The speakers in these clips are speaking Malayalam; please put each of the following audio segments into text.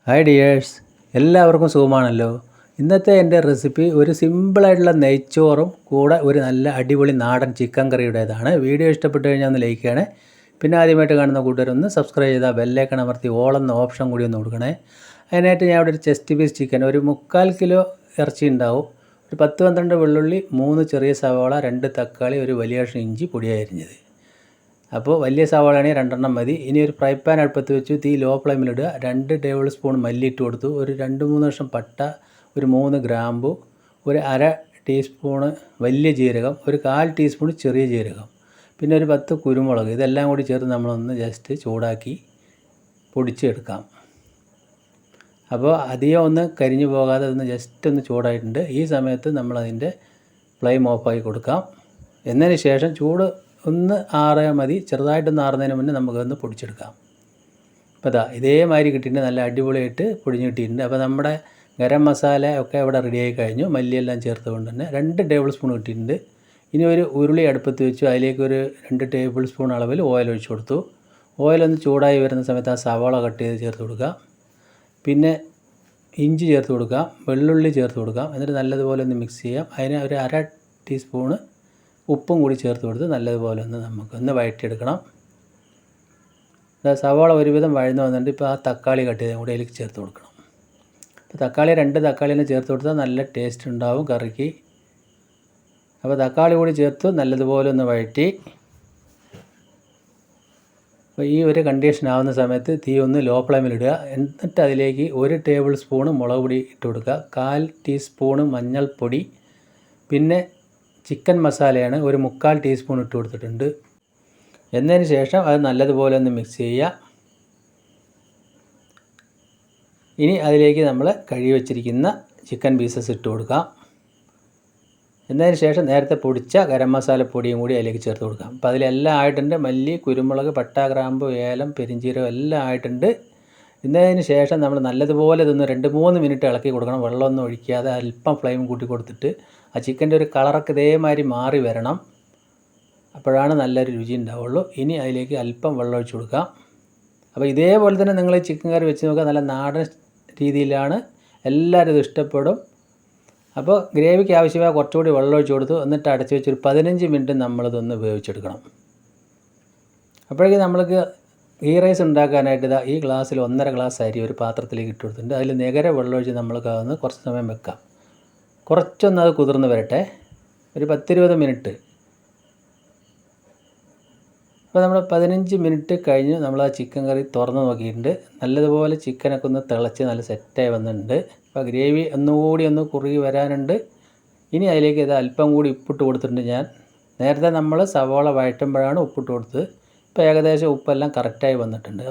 ഹായ് ഡിയേഴ്സ്, എല്ലാവർക്കും സുഖമാണല്ലോ. ഇന്നത്തെ എൻ്റെ റെസിപ്പി ഒരു സിമ്പിളായിട്ടുള്ള നെയ്ച്ചോറും കൂടെ ഒരു നല്ല അടിപൊളി നാടൻ ചിക്കൻ കറിയുടേതാണ്. വീഡിയോ ഇഷ്ടപ്പെട്ട് കഴിഞ്ഞാൽ ഒന്ന് ലൈക്ക് ചെയ്യണേ. പിന്നെ ആദ്യമായിട്ട് കാണുന്ന കൂട്ടുകാരൊന്ന് സബ്സ്ക്രൈബ് ചെയ്താൽ ബെല്ലൈക്കൺ അമർത്തി ഓളെന്ന ഓപ്ഷൻ കൂടി ഒന്ന് കൊടുക്കണേ. അതിനായിട്ട് ഞാൻ ഇവിടെ ഒരു ചെസ്റ്റ് പീസ് ചിക്കൻ, ഒരു 3/4 കിലോ ഇറച്ചി ഉണ്ടാവും, ഒരു 10-12 വെള്ളുള്ളി, 3 ചെറിയ സവാള, 2 തക്കാളി, ഒരു വലിയ കഷ്ണം ഇഞ്ചി പൊടിയായി അരിഞ്ഞത്. അപ്പോൾ വലിയ സവാളയാണെങ്കിൽ 2 മതി. ഇനി ഒരു ഫ്രൈ പാൻ അടുപ്പത്ത് വെച്ചു, തീ ലോ ഫ്ലെയിമിലിടുക. 2 ടേബിൾ സ്പൂൺ മല്ലി ഇട്ട് കൊടുത്തു, ഒരു 2-3 കഷ്ണം പട്ട, ഒരു 3 ഗ്രാമ്പു, ഒരു 1/2 ടീസ്പൂണ് വലിയ ജീരകം, ഒരു 1/4 ടീസ്പൂൺ ചെറിയ ജീരകം, പിന്നെ ഒരു 10 കുരുമുളക്. ഇതെല്ലാം കൂടി ചേർത്ത് നമ്മളൊന്ന് ജസ്റ്റ് ചൂടാക്കി പൊടിച്ചെടുക്കാം. അപ്പോൾ അധികം ഒന്ന് കരിഞ്ഞു പോകാതെ ഒന്ന് ജസ്റ്റ് ഒന്ന് ചൂടായിട്ടുണ്ട്. ഈ സമയത്ത് നമ്മളതിൻ്റെ ഫ്ലെയിം ഓഫാക്കി കൊടുക്കാം. എന്നതിന് ശേഷം ചൂട് ഒന്ന് ആറിയാൽ മതി. ചെറുതായിട്ടൊന്ന് ആറുന്നതിന് മുന്നേ നമുക്കൊന്ന് പൊടിച്ചെടുക്കാം. അപ്പോൾ ഇതേമാതിരി കിട്ടിയിട്ടുണ്ട്, നല്ല അടിപൊളിയായിട്ട് പൊടിഞ്ഞ് കിട്ടിയിട്ടുണ്ട്. അപ്പോൾ നമ്മുടെ ഗരം മസാല ഒക്കെ ഇവിടെ റെഡിയായി കഴിഞ്ഞു. മല്ലിയെല്ലാം ചേർത്തുകൊണ്ട് തന്നെ 2 ടേബിൾ സ്പൂൺ കിട്ടിയിട്ടുണ്ട്. ഇനി ഒരു ഉരുളി അടുപ്പത്ത് വെച്ചു, അതിലേക്ക് ഒരു 2 ടേബിൾ സ്പൂൺ അളവിൽ ഓയിൽ ഒഴിച്ച് കൊടുത്തു. ഓയിലൊന്ന് ചൂടായി വരുന്ന സമയത്ത് ആ സവാള കട്ട് ചെയ്ത് ചേർത്ത് കൊടുക്കുക. പിന്നെ ഇഞ്ചി ചേർത്ത് കൊടുക്കാം, വെള്ളുള്ളി ചേർത്ത് കൊടുക്കാം. എന്നിട്ട് നല്ലതുപോലെ ഒന്ന് മിക്സ് ചെയ്യാം. അതിന് ഒരു 1/2 ടീസ്പൂണ് ഉപ്പും കൂടി ചേർത്ത് കൊടുത്ത് നല്ലതുപോലെ ഒന്ന് നമുക്കൊന്ന് വഴറ്റിയെടുക്കണം. സവാള ഒരുവിധം വഴന്ന് വന്നിട്ട് ഇപ്പോൾ ആ തക്കാളി കട്ട് ചെയ്ത് കൂടി അതിലേക്ക് ചേർത്ത് കൊടുക്കണം. അപ്പോൾ തക്കാളി 2 തക്കാളിനെ ചേർത്ത് കൊടുത്താൽ നല്ല ടേസ്റ്റ് ഉണ്ടാവും കറിക്ക്. അപ്പോൾ തക്കാളി കൂടി ചേർത്ത് നല്ലതുപോലെ ഒന്ന് വഴറ്റി. അപ്പോൾ ഈ ഒരു കണ്ടീഷൻ ആവുന്ന സമയത്ത് തീ ഒന്ന് ലോ ഫ്ലെയിമിലിടുക. എന്നിട്ട് അതിലേക്ക് 1 ടേബിൾ സ്പൂണ് മുളക് പൊടി ഇട്ട് കൊടുക്കുക, 1/4 ടീസ്പൂണ് മഞ്ഞൾപ്പൊടി, പിന്നെ ചിക്കൻ മസാലയാണ് ഒരു 3/4 ടീസ്പൂൺ ഇട്ട് കൊടുത്തിട്ടുണ്ട്. എന്നതിന് ശേഷം അത് നല്ലതുപോലെ ഒന്ന് മിക്സ് ചെയ്യുക. ഇനി അതിലേക്ക് നമ്മൾ കഴുകി വച്ചിരിക്കുന്ന ചിക്കൻ പീസസ് ഇട്ട് കൊടുക്കാം. എന്നതിന് ശേഷം നേരത്തെ പൊടിച്ച ഗരം മസാല പൊടിയും കൂടി അതിലേക്ക് ചേർത്ത് കൊടുക്കാം. അപ്പോൾ അതിലെല്ലാം ആയിട്ടുണ്ട്. മല്ലി, കുരുമുളക്, പട്ട, ഗ്രാമ്പു, ഏലം, പെരിഞ്ചീരകം എല്ലാം ആയിട്ടുണ്ട്. എന്നതിന് ശേഷം നമ്മൾ നല്ലതുപോലെ ഇതൊന്ന് 2-3 മിനിറ്റ് ഇളക്കി കൊടുക്കണം. വെള്ളമൊന്നും ഒഴിക്കാതെ അല്പം ഫ്ലെയിം കൂട്ടി കൊടുത്തിട്ട് ആ ചിക്കൻ്റെ ഒരു കളറൊക്കെ ഇതേമാതിരി മാറി വരണം. അപ്പോഴാണ് നല്ലൊരു രുചി ഉണ്ടാവുള്ളൂ. ഇനി അതിലേക്ക് അല്പം വെള്ളം ഒഴിച്ച് കൊടുക്കാം. അപ്പോൾ ഇതേപോലെ തന്നെ നിങ്ങൾ ചിക്കൻ കറി വെച്ച് നോക്കുക. നല്ല നാടൻ രീതിയിലാണ്, എല്ലാവരും ഇത് ഇഷ്ടപ്പെടും. അപ്പോൾ ഗ്രേവിക്ക് ആവശ്യമായ കുറച്ചുകൂടി വെള്ളം ഒഴിച്ച് കൊടുത്തു. എന്നിട്ട് അടച്ച് വെച്ചൊരു 15 മിനിറ്റ് നമ്മളിതൊന്ന് വേവിച്ചെടുക്കണം. അപ്പോഴേക്കും നമ്മൾക്ക് ഗീ റൈസ് ഉണ്ടാക്കാനായിട്ട് ഈ ഗ്ലാസ്സിൽ 1.5 ഗ്ലാസ് അരി ഒരു പാത്രത്തിലേക്ക് ഇട്ട് കൊടുത്തിട്ടുണ്ട്. അതിൽ നികര വെള്ളം ഒഴിച്ച് നമ്മൾക്ക് അതൊന്ന് കുറച്ച് സമയം വെക്കാം. കുറച്ചൊന്ന് അത് കുതിർന്ന് വരട്ടെ, ഒരു 10-20 മിനിറ്റ്. അപ്പോൾ നമ്മൾ 15 മിനിറ്റ് കഴിഞ്ഞ് നമ്മൾ ആ ചിക്കൻ കറി തുറന്ന് നോക്കിയിട്ടുണ്ട്. നല്ലതുപോലെ ചിക്കനൊക്കെ ഒന്ന് തിളച്ച് നല്ല സെറ്റായി വന്നിട്ടുണ്ട്. അപ്പോൾ ഗ്രേവി ഒന്നുകൂടി ഒന്ന് കുറുകി വരാനുണ്ട്. ഇനി അതിലേക്ക് ഇത് അല്പം കൂടി ഉപ്പിട്ട് കൊടുത്തിട്ടുണ്ട്. ഞാൻ നേരത്തെ നമ്മൾ സവാള വഴറ്റുമ്പോഴാണ് ഉപ്പിട്ട് കൊടുത്തത്. ഇപ്പോൾ ഏകദേശം ഉപ്പെല്ലാം കറക്റ്റായി വന്നിട്ടുണ്ട്.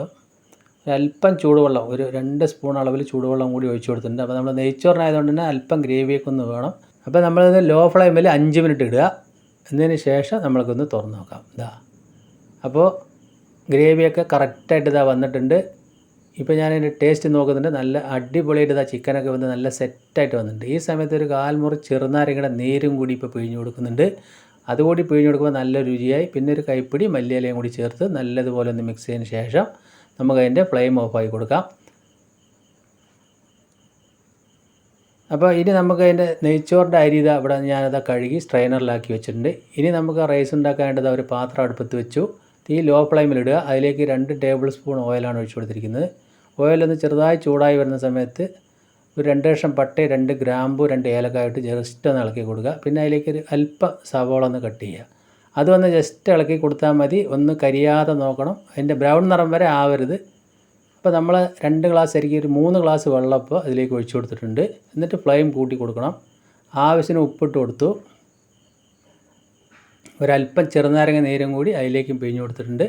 ഒരല്പം ചൂടുവെള്ളം, ഒരു 2 സ്പൂൺ അളവിൽ ചൂടുവെള്ളം കൂടി ഒഴിച്ച് കൊടുത്തിട്ടുണ്ട്. അപ്പോൾ നമ്മൾ നെയ്ച്ചോറിനായതുകൊണ്ട് തന്നെ അല്പം ഗ്രേവിയൊക്കെ ഒന്ന് വേണം. അപ്പോൾ നമ്മളിത് ലോ ഫ്ലെയിമിൽ 5 മിനിറ്റ് ഇടുക. എന്നതിന് ശേഷം നമ്മൾക്കൊന്ന് തുറന്ന് നോക്കാം. അപ്പോൾ ഗ്രേവിയൊക്കെ കറക്റ്റായിട്ട് വന്നിട്ടുണ്ട്. ഇപ്പോൾ ഞാനതിൻ്റെ ടേസ്റ്റ് നോക്കുന്നുണ്ട്. നല്ല അടിപൊളിയായിട്ട് ചിക്കനൊക്കെ വന്ന് നല്ല സെറ്റായിട്ട് വന്നിട്ടുണ്ട്. ഈ സമയത്ത് ഒരു 1/4 മുറി ചെറുനാരങ്ങയുടെ നീരും കൂടി ഇപ്പോൾ പിഴിഞ്ഞ് കൊടുക്കുന്നുണ്ട്. അതുകൂടി പിഴിഞ്ഞ് കൊടുക്കുമ്പോൾ നല്ല രുചിയായി. പിന്നെ ഒരു കൈപ്പിടി മല്ലിയിലയും കൂടി ചേർത്ത് നല്ലതുപോലെ ഒന്ന് മിക്സ് ചെയ്തതിന് ശേഷം നമുക്കതിൻ്റെ ഫ്ലെയിം ഓഫാക്കി കൊടുക്കാം. അപ്പോൾ ഇനി നമുക്ക് അതിൻ്റെ നെയ്ച്ചോറിൻ്റെ അരി ഇവിടെ ഞാനത് കഴുകി സ്ട്രെയിനറിലാക്കി വെച്ചിട്ടുണ്ട്. ഇനി നമുക്ക് റൈസ് ഉണ്ടാക്കാനായിട്ട് ഒരു പാത്രം അടുപ്പത്ത് വെച്ചു. തീ ലോ ഫ്ലെയിമിലിടുക. അതിലേക്ക് 2 ടേബിൾ സ്പൂൺ ഓയിലാണ് ഒഴിച്ച് കൊടുത്തിരിക്കുന്നത്. ഓയിലൊന്ന് ചെറുതായി ചൂടായി വരുന്ന സമയത്ത് ഒരു 2 കഷ്ണം പട്ട, 2 ഗ്രാമ്പു, 2 ഏലക്കായിട്ട് ജസ്റ്റ് ഒന്ന് ഇളക്കി കൊടുക്കുക. പിന്നെ അതിലേക്ക് ഒരു അല്പം സവോള ഒന്ന് കട്ട് ചെയ്യുക. അതൊന്ന് ജസ്റ്റ് ഇളക്കി കൊടുത്താൽ മതി. ഒന്ന് കരിയാതെ നോക്കണം, അതിൻ്റെ ബ്രൗൺ നിറം വരെ ആവരുത്. അപ്പോൾ നമ്മൾ 2 ഗ്ലാസ് അരിക്ക് ഒരു 3 ഗ്ലാസ് വെള്ളം ഇപ്പോൾ അതിലേക്ക് ഒഴിച്ച് കൊടുത്തിട്ടുണ്ട്. എന്നിട്ട് ഫ്ലെയിം കൂട്ടി കൊടുക്കണം. ആവശ്യത്തിന് ഉപ്പിട്ട് കൊടുത്തു. ഒരല്പം ചെറുനാരങ്ങ നീരും കൂടി അതിലേക്കും പിഴിഞ്ഞ് കൊടുത്തിട്ടുണ്ട്.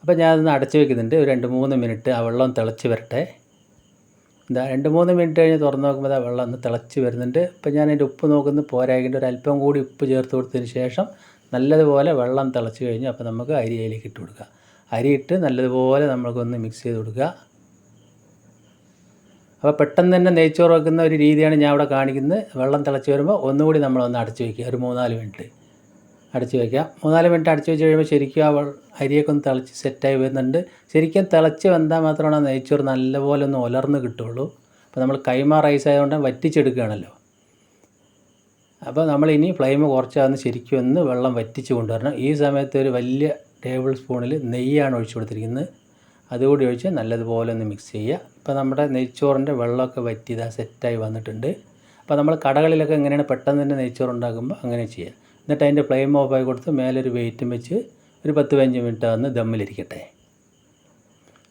അപ്പോൾ ഞാനതൊന്ന് അടച്ച് വയ്ക്കുന്നുണ്ട്. ഒരു 2-3 മിനിറ്റ് ആ വെള്ളം തിളച്ച് വരട്ടെ. 2-3 മിനിറ്റ് കഴിഞ്ഞ് തുറന്ന് നോക്കുമ്പോൾ ആ വെള്ളം ഒന്ന് തിളച്ച് വരുന്നുണ്ട്. അപ്പോൾ ഞാൻ അതിൻ്റെ ഉപ്പ് നോക്കുന്നത് പോരായിട്ട് ഒരല്പം കൂടി ഉപ്പ് ചേർത്ത് കൊടുത്തതിന് ശേഷം നല്ലതുപോലെ വെള്ളം തിളച്ച് കഴിഞ്ഞ് അപ്പോൾ നമുക്ക് അരി അതിലേക്ക് ഇട്ട് കൊടുക്കുക. അരിയിട്ട് നല്ലതുപോലെ നമ്മൾക്കൊന്ന് മിക്സ് ചെയ്ത് കൊടുക്കുക. അപ്പോൾ പെട്ടെന്ന് തന്നെ നെയ്ച്ചോറ് വെക്കുന്ന ഒരു രീതിയാണ് ഞാൻ ഇവിടെ കാണിക്കുന്നത്. വെള്ളം തിളച്ച് വരുമ്പോൾ ഒന്നുകൂടി നമ്മളൊന്ന് അടച്ച് വയ്ക്കുക, ഒരു 3-4 മിനിറ്റ്. അടച്ച് വയ്ക്കാം. 3-4 മിനിറ്റ് അടച്ച് വെച്ച് കഴിയുമ്പോൾ ശരിക്കും ആ അരിയൊക്കെ ഒന്ന് തിളച്ച് സെറ്റായി വരുന്നുണ്ട്. ശരിക്കും തിളച്ച് വെന്താൽ മാത്രമാണ് ആ നെയ്ച്ചോറ് നല്ലപോലെ ഒന്ന് ഉലർന്ന് കിട്ടുള്ളൂ. അപ്പോൾ നമ്മൾ കൈമ റൈസ് ആയതുകൊണ്ട് വറ്റിച്ചെടുക്കുകയാണല്ലോ. അപ്പോൾ നമ്മളിനി ഫ്ലെയിം കുറച്ചാന്ന് ശരിക്കും ഒന്ന് വെള്ളം വറ്റിച്ച് കൊണ്ടുവരണം. ഈ സമയത്ത് ഒരു വലിയ ടേബിൾ സ്പൂണിൽ നെയ്യാണ് ഒഴിച്ചു കൊടുത്തിരിക്കുന്നത്. അതുകൂടി ഒഴിച്ച് നല്ലതുപോലെ ഒന്ന് മിക്സ് ചെയ്യുക. ഇപ്പോൾ നമ്മുടെ നെയ്ച്ചോറിൻ്റെ വെള്ളമൊക്കെ വറ്റിയതാ സെറ്റായി വന്നിട്ടുണ്ട്. അപ്പോൾ നമ്മൾ കടകളിലൊക്കെ എങ്ങനെയാണ് പെട്ടെന്ന് തന്നെ നെയ്ച്ചോറ് ഉണ്ടാക്കുമ്പോൾ അങ്ങനെ ചെയ്യുക. എന്നിട്ട് അതിൻ്റെ ഫ്ലെയിം ഓഫായി കൊടുത്ത് മേലൊരു വെയിറ്റും വെച്ച് ഒരു 10-15 മിനിറ്റ് വന്ന് ദമ്മിലിരിക്കട്ടെ.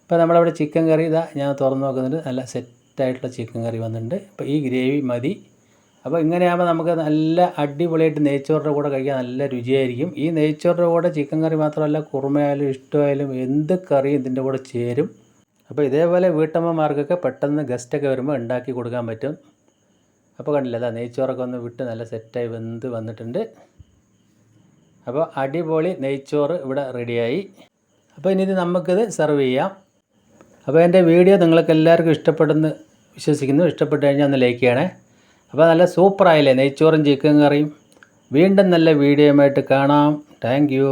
ഇപ്പോൾ നമ്മളവിടെ ചിക്കൻ കറി ഇതാ ഞാൻ തുറന്ന് നോക്കുന്നുണ്ട്. നല്ല സെറ്റായിട്ടുള്ള ചിക്കൻ കറി വന്നിട്ടുണ്ട്. അപ്പോൾ ഈ ഗ്രേവി മതി. അപ്പോൾ ഇങ്ങനെയാകുമ്പോൾ നമുക്ക് നല്ല അടിപൊളിയായിട്ട് നെയ്ച്ചോറിൻ്റെ കൂടെ കഴിക്കാൻ നല്ല രുചിയായിരിക്കും. ഈ നെയ്ച്ചോറിൻ്റെ കൂടെ ചിക്കൻ കറി മാത്രമല്ല കുറുമയായാലും ഇഷ്ടമായാലും എന്ത് കറിയും ഇതിൻ്റെ കൂടെ ചേരും. അപ്പോൾ ഇതേപോലെ വീട്ടമ്മമാർക്കൊക്കെ പെട്ടെന്ന് ഗസ്റ്റൊക്കെ വരുമ്പോൾ ഉണ്ടാക്കി കൊടുക്കാൻ പറ്റും. അപ്പോൾ കണ്ടില്ല അതാ നെയ്ച്ചോറൊക്കെ ഒന്ന് വിട്ട് നല്ല സെറ്റായി വെന്ത് വന്നിട്ടുണ്ട്. അപ്പോൾ അടിപൊളി നെയ്ച്ചോറ് ഇവിടെ റെഡിയായി. അപ്പോൾ ഇനി ഇത് നമുക്കിത് സെർവ് ചെയ്യാം. അപ്പോൾ എൻ്റെ വീഡിയോ നിങ്ങൾക്ക് എല്ലാവർക്കും ഇഷ്ടപ്പെടുമെന്ന് വിശ്വസിക്കുന്നു. ഇഷ്ടപ്പെട്ട് കഴിഞ്ഞാൽ ഒന്ന് ലൈക്ക് ചെയ്യണേ. അപ്പോൾ നല്ല സൂപ്പറായില്ലേ നെയ്ച്ചോറും ചിക്കൻ കറിയും. വീണ്ടും നല്ല വീഡിയോയുമായിട്ട് കാണാം. Thank you.